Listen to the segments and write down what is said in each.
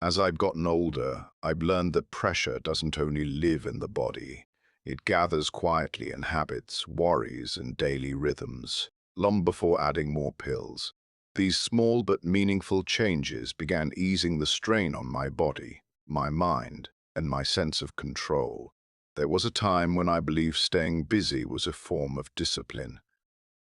As I've gotten older, I've learned that pressure doesn't only live in the body. It gathers quietly in habits, worries, and daily rhythms, long before adding more pills. These small but meaningful changes began easing the strain on my body, my mind, and my sense of control. There was a time when I believed staying busy was a form of discipline.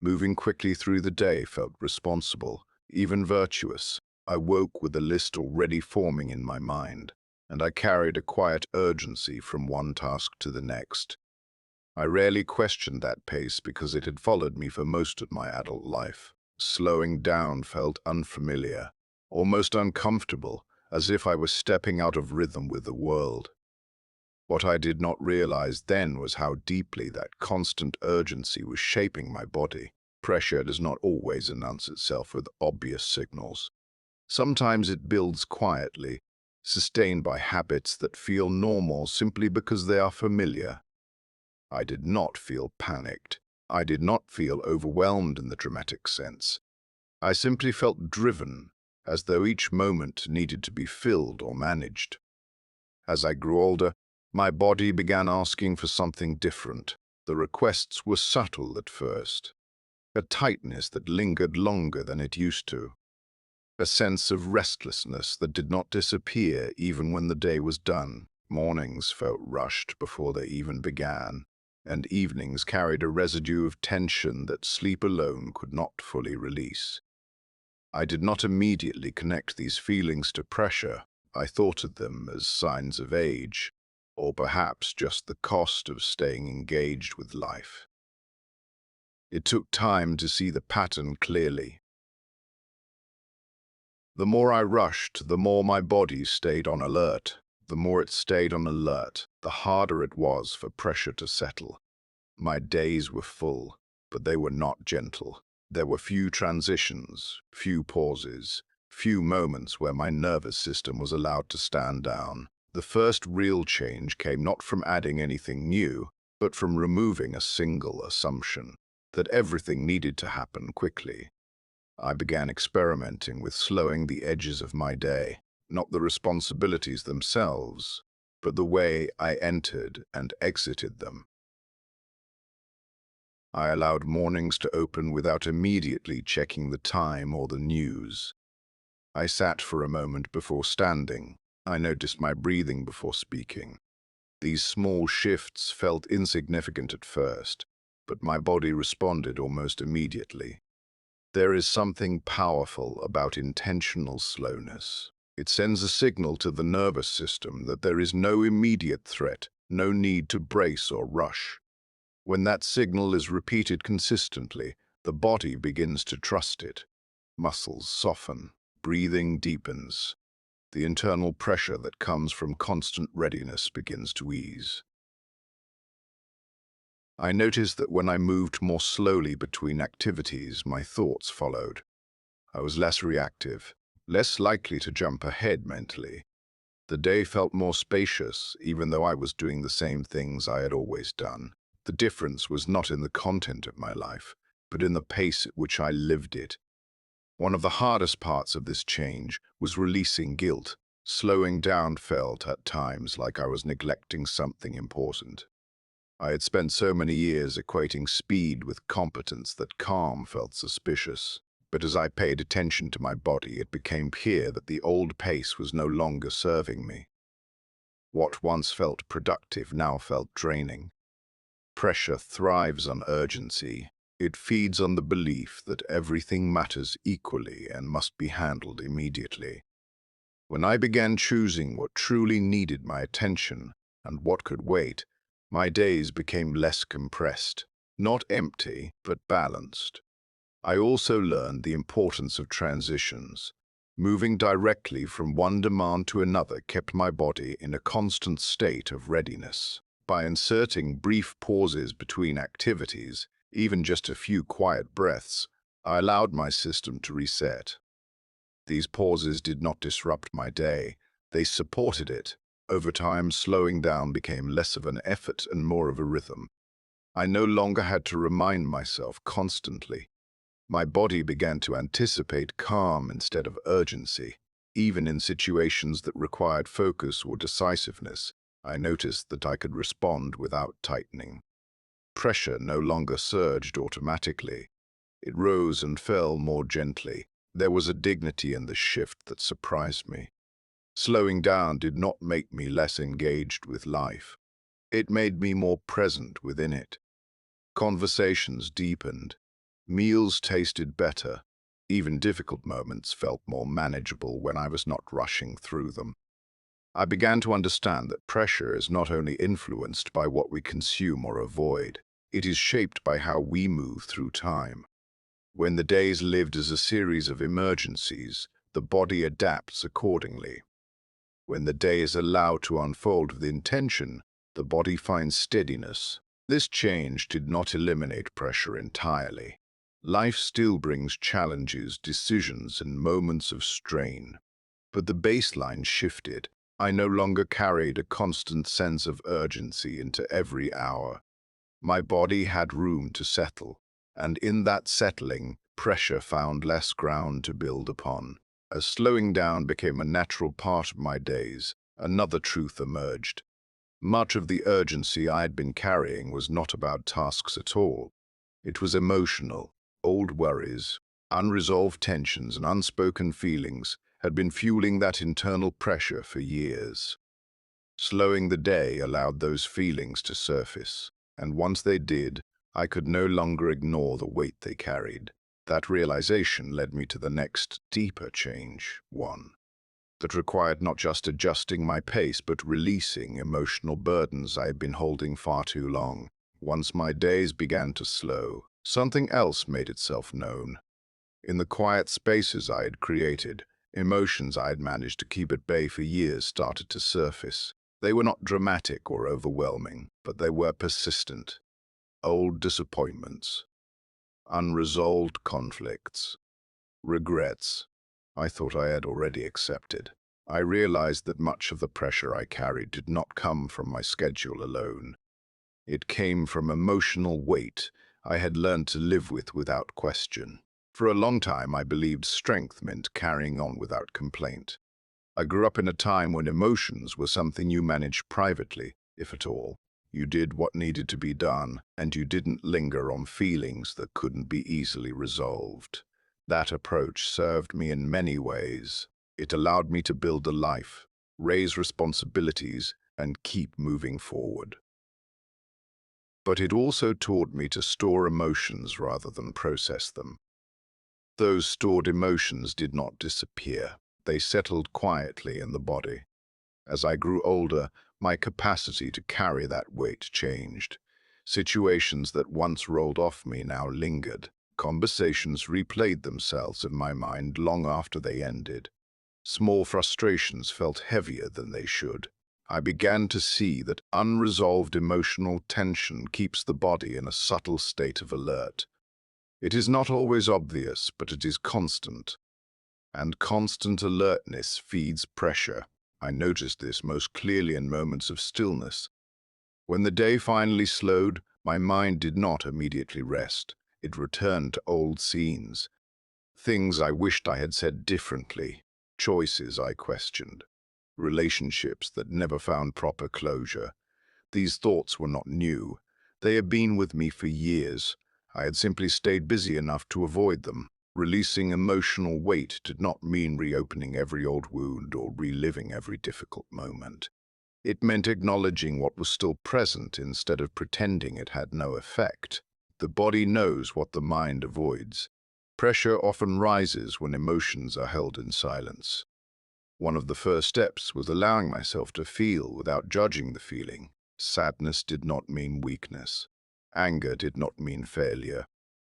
Moving quickly through the day felt responsible, even virtuous. I woke with a list already forming in my mind, and I carried a quiet urgency from one task to the next. I rarely questioned that pace because it had followed me for most of my adult life. Slowing down felt unfamiliar, almost uncomfortable, as if I was stepping out of rhythm with the world. What I did not realize then was how deeply that constant urgency was shaping my body. Pressure does not always announce itself with obvious signals. Sometimes it builds quietly, sustained by habits that feel normal simply because they are familiar. I did not feel panicked. I did not feel overwhelmed in the dramatic sense. I simply felt driven, as though each moment needed to be filled or managed. As I grew older, my body began asking for something different. The requests were subtle at first, a tightness that lingered longer than it used to, a sense of restlessness that did not disappear even when the day was done. Mornings felt rushed before they even began, and evenings carried a residue of tension that sleep alone could not fully release. I did not immediately connect these feelings to pressure. I thought of them as signs of age, or perhaps just the cost of staying engaged with life. It took time to see the pattern clearly. The more I rushed, the more my body stayed on alert. The more it stayed on alert, the harder it was for pressure to settle. My days were full, but they were not gentle. There were few transitions, few pauses, few moments where my nervous system was allowed to stand down. The first real change came not from adding anything new, but from removing a single assumption that everything needed to happen quickly. I began experimenting with slowing the edges of my day, not the responsibilities themselves, but the way I entered and exited them. I allowed mornings to open without immediately checking the time or the news. I sat for a moment before standing. I noticed my breathing before speaking. These small shifts felt insignificant at first, but my body responded almost immediately. There is something powerful about intentional slowness. It sends a signal to the nervous system that there is no immediate threat, no need to brace or rush. When that signal is repeated consistently, the body begins to trust it. Muscles soften, breathing deepens. The internal pressure that comes from constant readiness begins to ease. I noticed that when I moved more slowly between activities, my thoughts followed. I was less reactive, less likely to jump ahead mentally. The day felt more spacious, even though I was doing the same things I had always done. The difference was not in the content of my life, but in the pace at which I lived it. One of the hardest parts of this change was releasing guilt. Slowing down felt at times like I was neglecting something important. I had spent so many years equating speed with competence that calm felt suspicious. But as I paid attention to my body, it became clear that the old pace was no longer serving me. What once felt productive now felt draining. Pressure thrives on urgency. It feeds on the belief that everything matters equally and must be handled immediately. When I began choosing what truly needed my attention and what could wait, my days became less compressed, not empty, but balanced. I also learned the importance of transitions. Moving directly from one demand to another kept my body in a constant state of readiness. By inserting brief pauses between activities, even just a few quiet breaths, I allowed my system to reset. These pauses did not disrupt my day, they supported it. Over time, slowing down became less of an effort and more of a rhythm. I no longer had to remind myself constantly. My body began to anticipate calm instead of urgency. Even in situations that required focus or decisiveness, I noticed that I could respond without tightening. Pressure no longer surged automatically. It rose and fell more gently. There was a dignity in the shift that surprised me. Slowing down did not make me less engaged with life. It made me more present within it. Conversations deepened. Meals tasted better. Even difficult moments felt more manageable when I was not rushing through them. I began to understand that pressure is not only influenced by what we consume or avoid, it is shaped by how we move through time. When the days lived as a series of emergencies, the body adapts accordingly. When the day is allowed to unfold with intention, the body finds steadiness. This change did not eliminate pressure entirely. Life still brings challenges, decisions, and moments of strain. But the baseline shifted. I no longer carried a constant sense of urgency into every hour. My body had room to settle, and in that settling, pressure found less ground to build upon. As slowing down became a natural part of my days, another truth emerged. Much of the urgency I had been carrying was not about tasks at all. It was emotional. Old worries, unresolved tensions, and unspoken feelings had been fueling that internal pressure for years. Slowing the day allowed those feelings to surface, and once they did, I could no longer ignore the weight they carried. That realization led me to the next, deeper change, one that required not just adjusting my pace but releasing emotional burdens I had been holding far too long. Once my days began to slow, something else made itself known. In the quiet spaces I had created, emotions I had managed to keep at bay for years started to surface. They were not dramatic or overwhelming, but they were persistent. Old disappointments, unresolved conflicts, regrets I thought I had already accepted. I realized that much of the pressure I carried did not come from my schedule alone. It came from emotional weight I had learned to live with without question. For a long time, I believed strength meant carrying on without complaint. I grew up in a time when emotions were something you managed privately, if at all. You did what needed to be done, and you didn't linger on feelings that couldn't be easily resolved. That approach served me in many ways. It allowed me to build a life, raise responsibilities, and keep moving forward. But it also taught me to store emotions rather than process them. Those stored emotions did not disappear. They settled quietly in the body. As I grew older, my capacity to carry that weight changed. Situations that once rolled off me now lingered. Conversations replayed themselves in my mind long after they ended. Small frustrations felt heavier than they should. I began to see that unresolved emotional tension keeps the body in a subtle state of alert. It is not always obvious, but it is constant. And constant alertness feeds pressure. I noticed this most clearly in moments of stillness. When the day finally slowed, my mind did not immediately rest. It returned to old scenes, things I wished I had said differently, choices I questioned, relationships that never found proper closure. These thoughts were not new. They had been with me for years. I had simply stayed busy enough to avoid them. Releasing emotional weight did not mean reopening every old wound or reliving every difficult moment. It meant acknowledging what was still present instead of pretending it had no effect. The body knows what the mind avoids. Pressure often rises when emotions are held in silence. One of the first steps was allowing myself to feel without judging the feeling. Sadness did not mean weakness. Anger did not mean failure.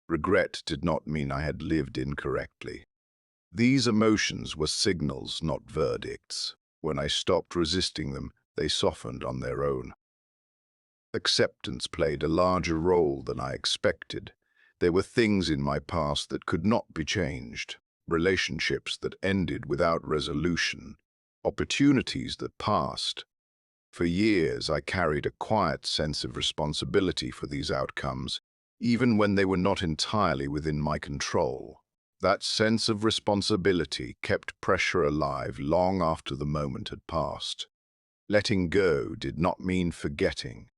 Regret did not mean I had lived incorrectly. These emotions were signals, not verdicts. When I stopped resisting them, they softened on their own. Acceptance played a larger role than I expected. There were things in my past that could not be changed, relationships that ended without resolution, opportunities that passed. For years, I carried a quiet sense of responsibility for these outcomes, even when they were not entirely within my control. That sense of responsibility kept pressure alive long after the moment had passed. Letting go did not mean forgetting.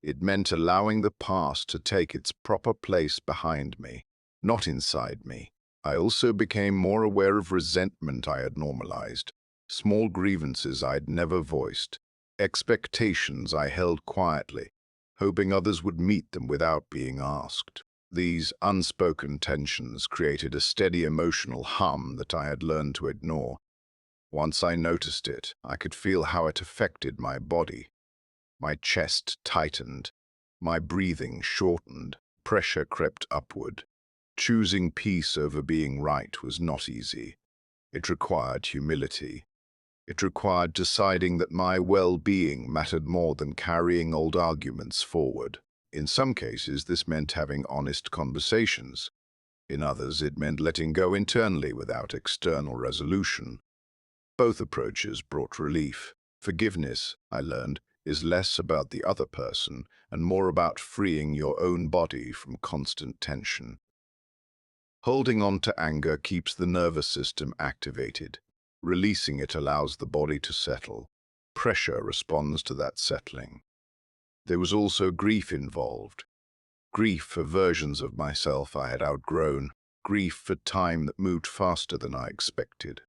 It meant allowing the past to take its proper place behind me, not inside me. I also became more aware of resentment I had normalized, small grievances I had never voiced, expectations I held quietly, hoping others would meet them without being asked. These unspoken tensions created a steady emotional hum that I had learned to ignore. Once I noticed it, I could feel how it affected my body. My chest tightened, my breathing shortened, pressure crept upward. Choosing peace over being right was not easy. It required humility. It required deciding that my well-being mattered more than carrying old arguments forward. In some cases, this meant having honest conversations. In others, it meant letting go internally without external resolution. Both approaches brought relief. Forgiveness, I learned, is less about the other person and more about freeing your own body from constant tension. Holding on to anger keeps the nervous system activated. Releasing it allows the body to settle. Pressure responds to that settling. There was also grief involved. Grief for versions of myself I had outgrown. Grief for time that moved faster than I expected.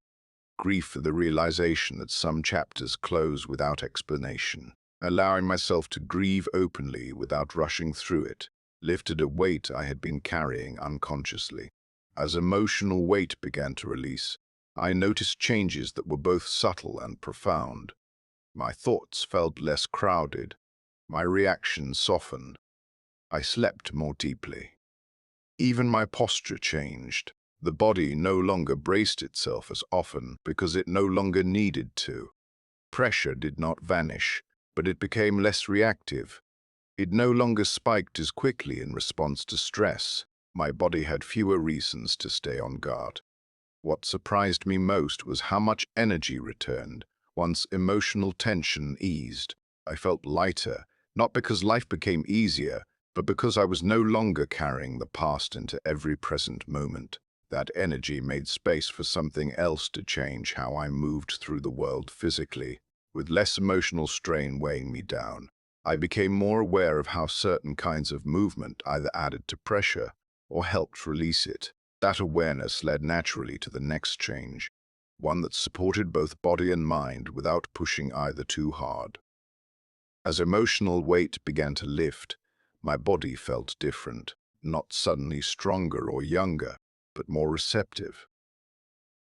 Grief for the realization that some chapters close without explanation. Allowing myself to grieve openly without rushing through it lifted a weight I had been carrying unconsciously. As emotional weight began to release, I noticed changes that were both subtle and profound. My thoughts felt less crowded. My reactions softened. I slept more deeply. Even my posture changed. The body no longer braced itself as often because it no longer needed to. Pressure did not vanish, but it became less reactive. It no longer spiked as quickly in response to stress. My body had fewer reasons to stay on guard. What surprised me most was how much energy returned once emotional tension eased. I felt lighter, not because life became easier, but because I was no longer carrying the past into every present moment. That energy made space for something else to change how I moved through the world physically. With less emotional strain weighing me down, I became more aware of how certain kinds of movement either added to pressure or helped release it. That awareness led naturally to the next change, one that supported both body and mind without pushing either too hard. As emotional weight began to lift, my body felt different, not suddenly stronger or younger, but more receptive.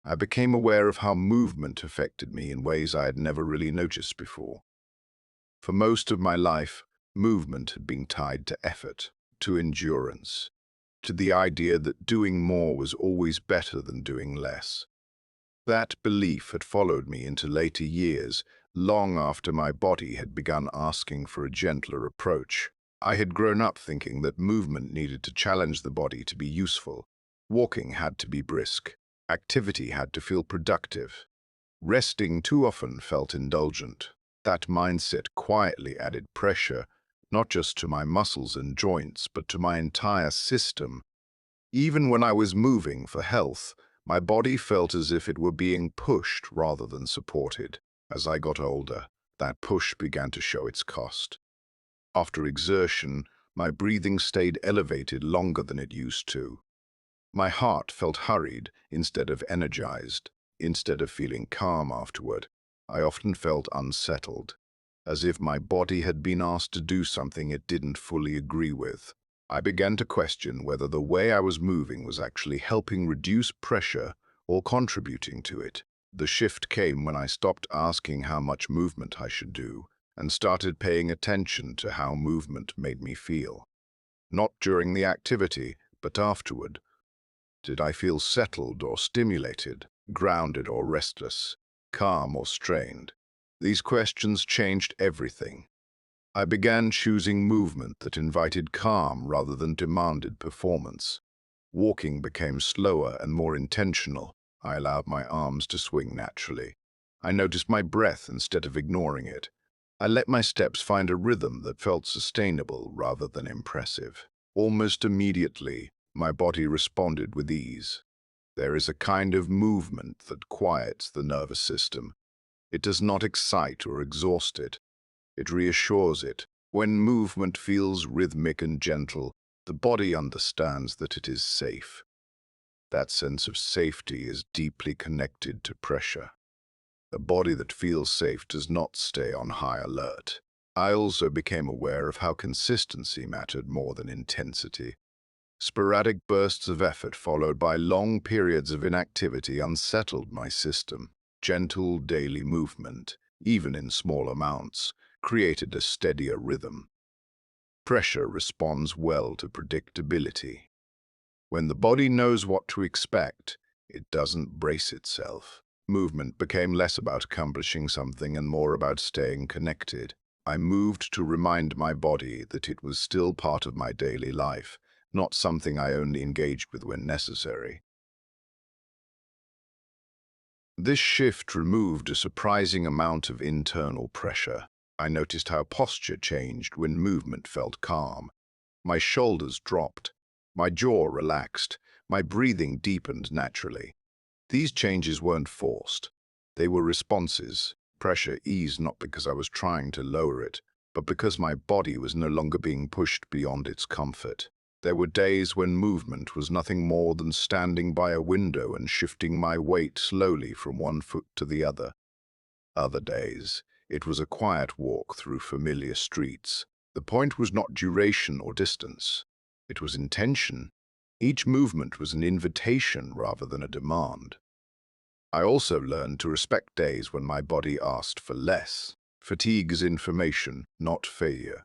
I became aware of how movement affected me in ways I had never really noticed before. For most of my life, movement had been tied to effort, to endurance, to the idea that doing more was always better than doing less. That belief had followed me into later years, long after my body had begun asking for a gentler approach. I had grown up thinking that movement needed to challenge the body to be useful. Walking had to be brisk. Activity had to feel productive. Resting too often felt indulgent. That mindset quietly added pressure, not just to my muscles and joints, but to my entire system. Even when I was moving for health, my body felt as if it were being pushed rather than supported. As I got older, that push began to show its cost. After exertion, my breathing stayed elevated longer than it used to. My heart felt hurried instead of energized. Instead of feeling calm afterward, I often felt unsettled, as if my body had been asked to do something it didn't fully agree with. I began to question whether the way I was moving was actually helping reduce pressure or contributing to it. The shift came when I stopped asking how much movement I should do and started paying attention to how movement made me feel. Not during the activity, but afterward. Did I feel settled or stimulated, grounded or restless, calm or strained? These questions changed everything. I began choosing movement that invited calm rather than demanded performance. Walking became slower and more intentional. I allowed my arms to swing naturally. I noticed my breath instead of ignoring it. I let my steps find a rhythm that felt sustainable rather than impressive. Almost immediately, my body responded with ease. There is a kind of movement that quiets the nervous system. It does not excite or exhaust it. It reassures it. When movement feels rhythmic and gentle, the body understands that it is safe. That sense of safety is deeply connected to pressure. A body that feels safe does not stay on high alert. I also became aware of how consistency mattered more than intensity. Sporadic bursts of effort followed by long periods of inactivity unsettled my system. Gentle daily movement, even in small amounts, created a steadier rhythm. Pressure responds well to predictability. When the body knows what to expect, it doesn't brace itself. Movement became less about accomplishing something and more about staying connected. I moved to remind my body that it was still part of my daily life, not something I only engaged with when necessary. This shift removed a surprising amount of internal pressure. I noticed how posture changed when movement felt calm. My shoulders dropped, my jaw relaxed, my breathing deepened naturally. These changes weren't forced. They were responses. Pressure eased not because I was trying to lower it, but because my body was no longer being pushed beyond its comfort. There were days when movement was nothing more than standing by a window and shifting my weight slowly from one foot to the other. Other days, it was a quiet walk through familiar streets. The point was not duration or distance. It was intention. Each movement was an invitation rather than a demand. I also learned to respect days when my body asked for less. Fatigue is information, not failure.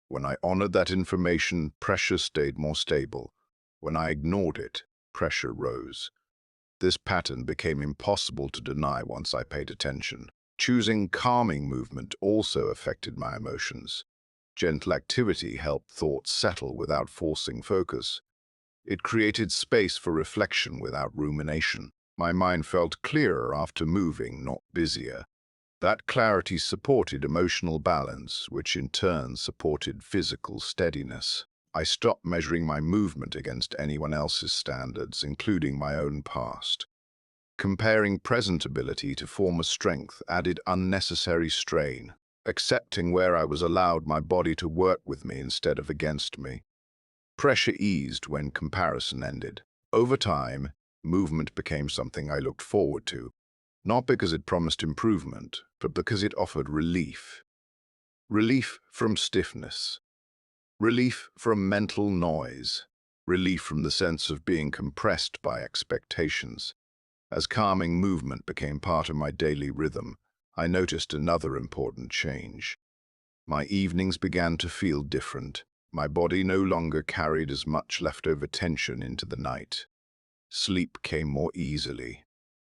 When I honored that information, pressure stayed more stable. When I ignored it, pressure rose. This pattern became impossible to deny once I paid attention. Choosing calming movement also affected my emotions. Gentle activity helped thoughts settle without forcing focus. It created space for reflection without rumination. My mind felt clearer after moving, not busier. That clarity supported emotional balance, which in turn supported physical steadiness. I stopped measuring my movement against anyone else's standards, including my own past. Comparing present ability to former strength added unnecessary strain. Accepting where I was allowed my body to work with me instead of against me. Pressure eased when comparison ended. Over time, movement became something I looked forward to, not because it promised improvement, but because it offered relief. Relief from stiffness. Relief from mental noise. Relief from the sense of being compressed by expectations. As calming movement became part of my daily rhythm, I noticed another important change. My evenings began to feel different. My body no longer carried as much leftover tension into the night. Sleep came more easily.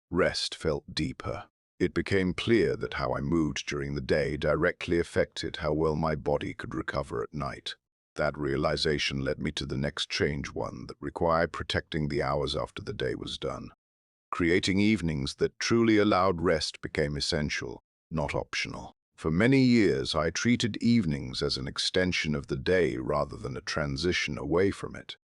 Rest felt deeper. It became clear that how I moved during the day directly affected how well my body could recover at night. That realization led me to the next change, one that required protecting the hours after the day was done. Creating evenings that truly allowed rest became essential, not optional. For many years, I treated evenings as an extension of the day rather than a transition away from it.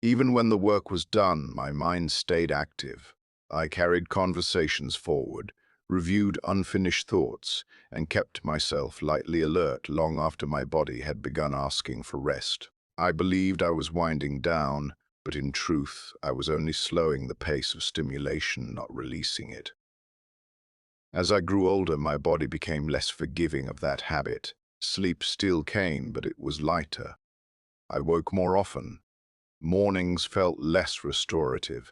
Even when the work was done, my mind stayed active. I carried conversations forward, reviewed unfinished thoughts, and kept myself lightly alert long after my body had begun asking for rest. I believed I was winding down, but in truth, I was only slowing the pace of stimulation, not releasing it. As I grew older, my body became less forgiving of that habit. Sleep still came, but it was lighter. I woke more often. Mornings felt less restorative.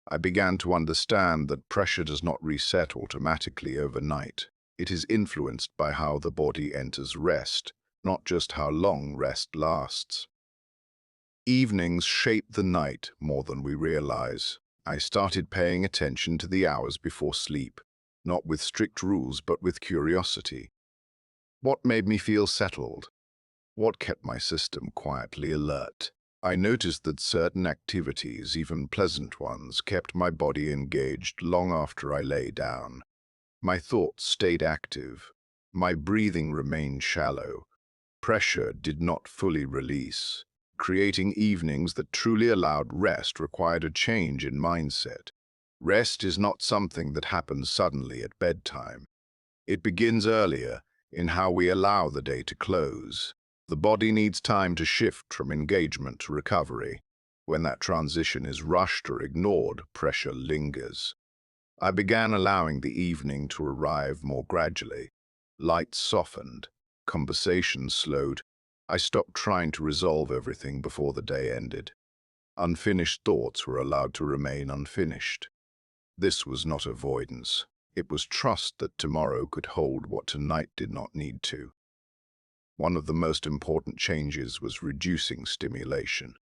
I began to understand that pressure does not reset automatically overnight. It is influenced by how the body enters rest, not just how long rest lasts. Evenings shape the night more than we realize. I started paying attention to the hours before sleep, not with strict rules but with curiosity. What made me feel settled? What kept my system quietly alert? I noticed that certain activities, even pleasant ones, kept my body engaged long after I lay down. My thoughts stayed active. My breathing remained shallow. Pressure did not fully release. Creating evenings that truly allowed rest required a change in mindset. Rest is not something that happens suddenly at bedtime. It begins earlier, in how we allow the day to close. The body needs time to shift from engagement to recovery. When that transition is rushed or ignored, pressure lingers. I began allowing the evening to arrive more gradually. Lights softened, conversations slowed. I stopped trying to resolve everything before the day ended. Unfinished thoughts were allowed to remain unfinished. This was not avoidance. It was trust that tomorrow could hold what tonight did not need to. One of the most important changes was reducing stimulation.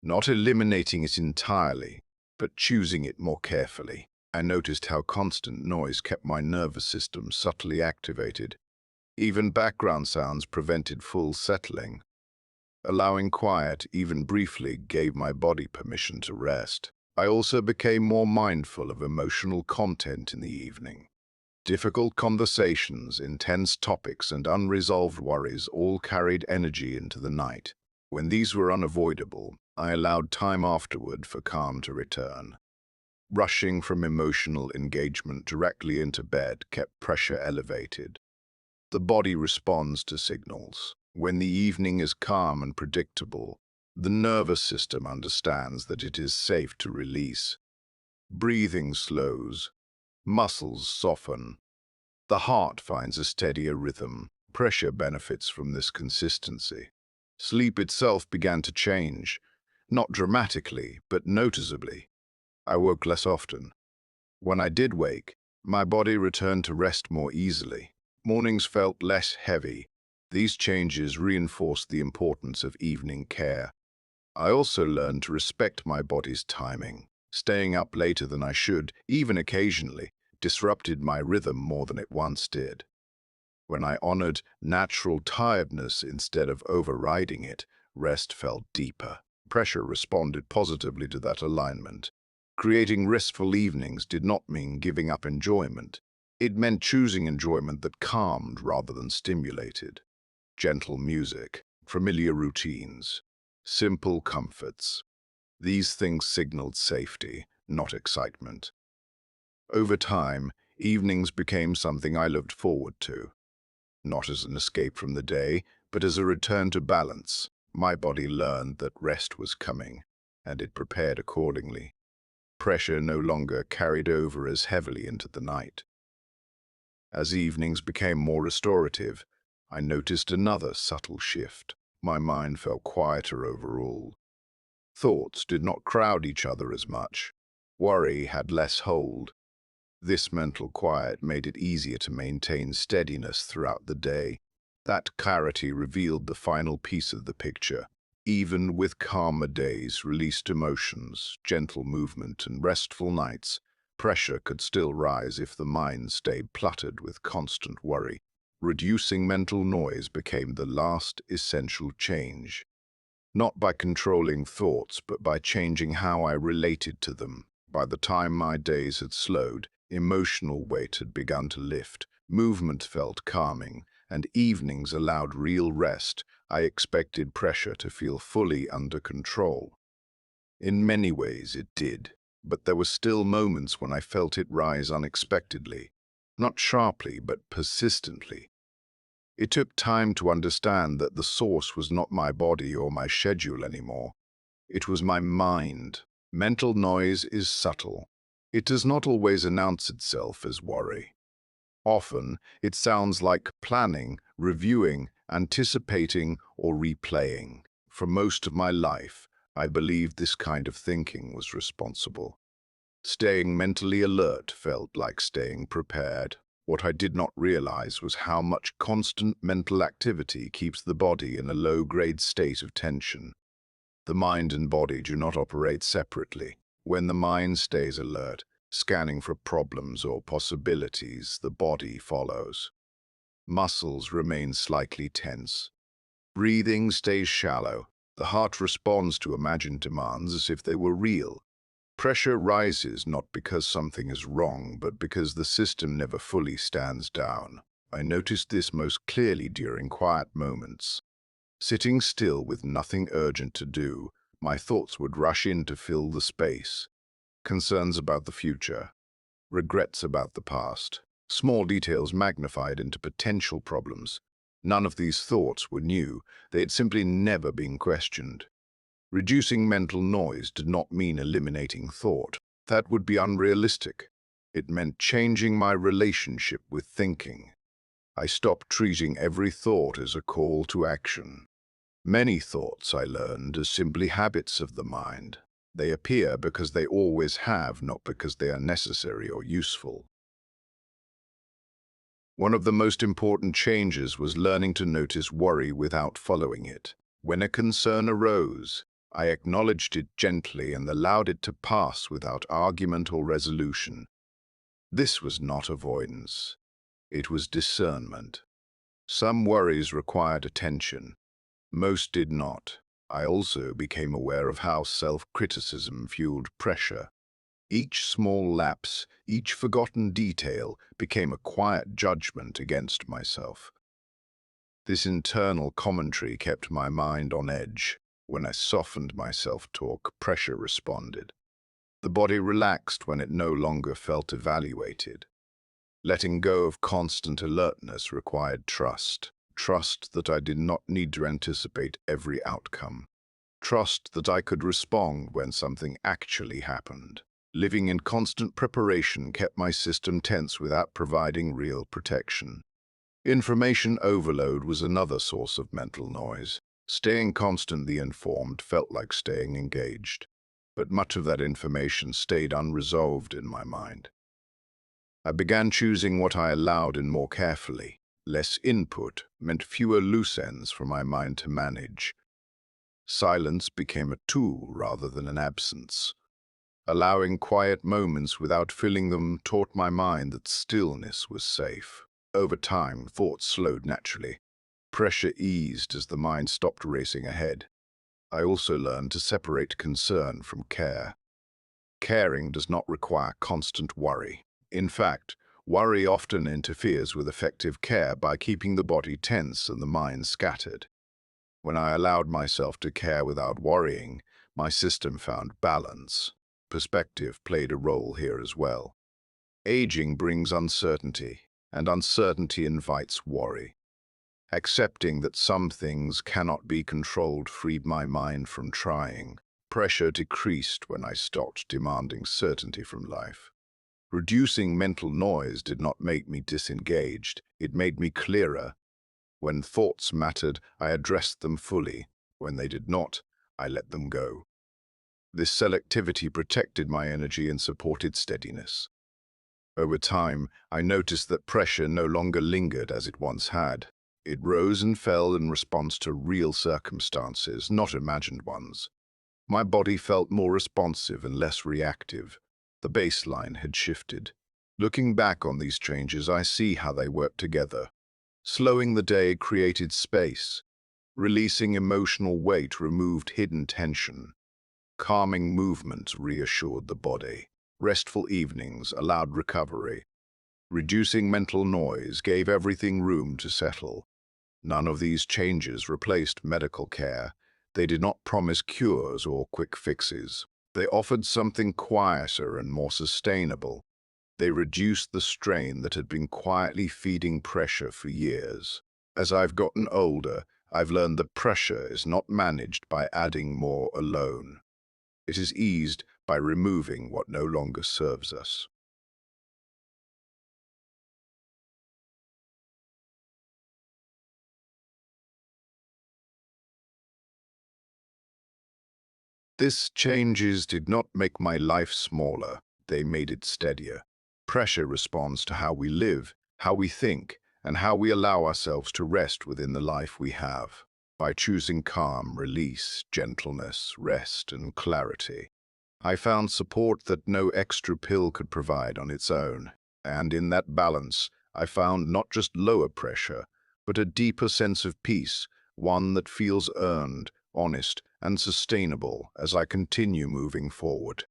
Not eliminating it entirely, but choosing it more carefully. I noticed how constant noise kept my nervous system subtly activated. Even background sounds prevented full settling. Allowing quiet, even briefly, gave my body permission to rest. I also became more mindful of emotional content in the evening. Difficult conversations, intense topics, and unresolved worries all carried energy into the night. When these were unavoidable, I allowed time afterward for calm to return. Rushing from emotional engagement directly into bed kept pressure elevated. The body responds to signals. When the evening is calm and predictable, the nervous system understands that it is safe to release. Breathing slows, muscles soften, the heart finds a steadier rhythm. Pressure benefits from this consistency. Sleep itself began to change, not dramatically, but noticeably. I woke less often. When I did wake, my body returned to rest more easily. Mornings felt less heavy. These changes reinforced the importance of evening care. I also learned to respect my body's timing. Staying up later than I should, even occasionally, disrupted my rhythm more than it once did. When I honored natural tiredness instead of overriding it, rest felt deeper. Pressure responded positively to that alignment. Creating restful evenings did not mean giving up enjoyment. It meant choosing enjoyment that calmed rather than stimulated. Gentle music, familiar routines, simple comforts. These things signaled safety, not excitement. Over time, evenings became something I looked forward to, not as an escape from the day, but as a return to balance. My body learned that rest was coming, and it prepared accordingly. Pressure no longer carried over as heavily into the night. As evenings became more restorative, I noticed another subtle shift. My mind felt quieter overall. Thoughts did not crowd each other as much. Worry had less hold. This mental quiet made it easier to maintain steadiness throughout the day. That clarity revealed the final piece of the picture. Even with calmer days, released emotions, gentle movement, and restful nights, pressure could still rise if the mind stayed cluttered with constant worry. Reducing mental noise became the last essential change. Not by controlling thoughts, but by changing how I related to them. By the time my days had slowed, emotional weight had begun to lift, movement felt calming, and evenings allowed real rest. I expected pressure to feel fully under control. In many ways it did, but there were still moments when I felt it rise unexpectedly, not sharply, but persistently. It took time to understand that the source was not my body or my schedule anymore. It was my mind. Mental noise is subtle. It does not always announce itself as worry. Often, it sounds like planning, reviewing, anticipating, or replaying. For most of my life, I believed this kind of thinking was responsible. Staying mentally alert felt like staying prepared. What I did not realize was how much constant mental activity keeps the body in a low-grade state of tension. The mind and body do not operate separately. When the mind stays alert, scanning for problems or possibilities, the body follows. Muscles remain slightly tense. Breathing stays shallow. The heart responds to imagined demands as if they were real. Pressure rises not because something is wrong, but because the system never fully stands down. I noticed this most clearly during quiet moments. Sitting still with nothing urgent to do, my thoughts would rush in to fill the space. Concerns about the future, regrets about the past, small details magnified into potential problems. None of these thoughts were new, they had simply never been questioned. Reducing mental noise did not mean eliminating thought. That would be unrealistic. It meant changing my relationship with thinking. I stopped treating every thought as a call to action. Many thoughts, I learned, are simply habits of the mind. They appear because they always have, not because they are necessary or useful. One of the most important changes was learning to notice worry without following it. When a concern arose, I acknowledged it gently and allowed it to pass without argument or resolution. This was not avoidance. It was discernment. Some worries required attention. Most did not. I also became aware of how self-criticism fueled pressure. Each small lapse, each forgotten detail became a quiet judgment against myself. This internal commentary kept my mind on edge. When I softened my self-talk, pressure responded. The body relaxed when it no longer felt evaluated. Letting go of constant alertness required trust. Trust that I did not need to anticipate every outcome. Trust that I could respond when something actually happened. Living in constant preparation kept my system tense without providing real protection. Information overload was another source of mental noise. Staying constantly informed felt like staying engaged, but much of that information stayed unresolved in my mind. I began choosing what I allowed in more carefully. Less input meant fewer loose ends for my mind to manage. Silence became a tool rather than an absence. Allowing quiet moments without filling them taught my mind that stillness was safe. Over time, thoughts slowed naturally. Pressure eased as the mind stopped racing ahead. I also learned to separate concern from care. Caring does not require constant worry. In fact, worry often interferes with effective care by keeping the body tense and the mind scattered. When I allowed myself to care without worrying, my system found balance. Perspective played a role here as well. Aging brings uncertainty, and uncertainty invites worry. Accepting that some things cannot be controlled freed my mind from trying. Pressure decreased when I stopped demanding certainty from life. Reducing mental noise did not make me disengaged, it made me clearer. When thoughts mattered, I addressed them fully. When they did not, I let them go. This selectivity protected my energy and supported steadiness. Over time, I noticed that pressure no longer lingered as it once had. It rose and fell in response to real circumstances, not imagined ones. My body felt more responsive and less reactive. The baseline had shifted. Looking back on these changes, I see how they worked together. Slowing the day created space. Releasing emotional weight removed hidden tension. Calming movements reassured the body. Restful evenings allowed recovery. Reducing mental noise gave everything room to settle. None of these changes replaced medical care. They did not promise cures or quick fixes. They offered something quieter and more sustainable. They reduced the strain that had been quietly feeding pressure for years. As I've gotten older, I've learned that pressure is not managed by adding more alone. It is eased by removing what no longer serves us. These changes did not make my life smaller, they made it steadier. Pressure responds to how we live, how we think, and how we allow ourselves to rest within the life we have. By choosing calm, release, gentleness, rest, and clarity, I found support that no extra pill could provide on its own. And in that balance, I found not just lower pressure, but a deeper sense of peace, one that feels earned, honest, and sustainable as I continue moving forward.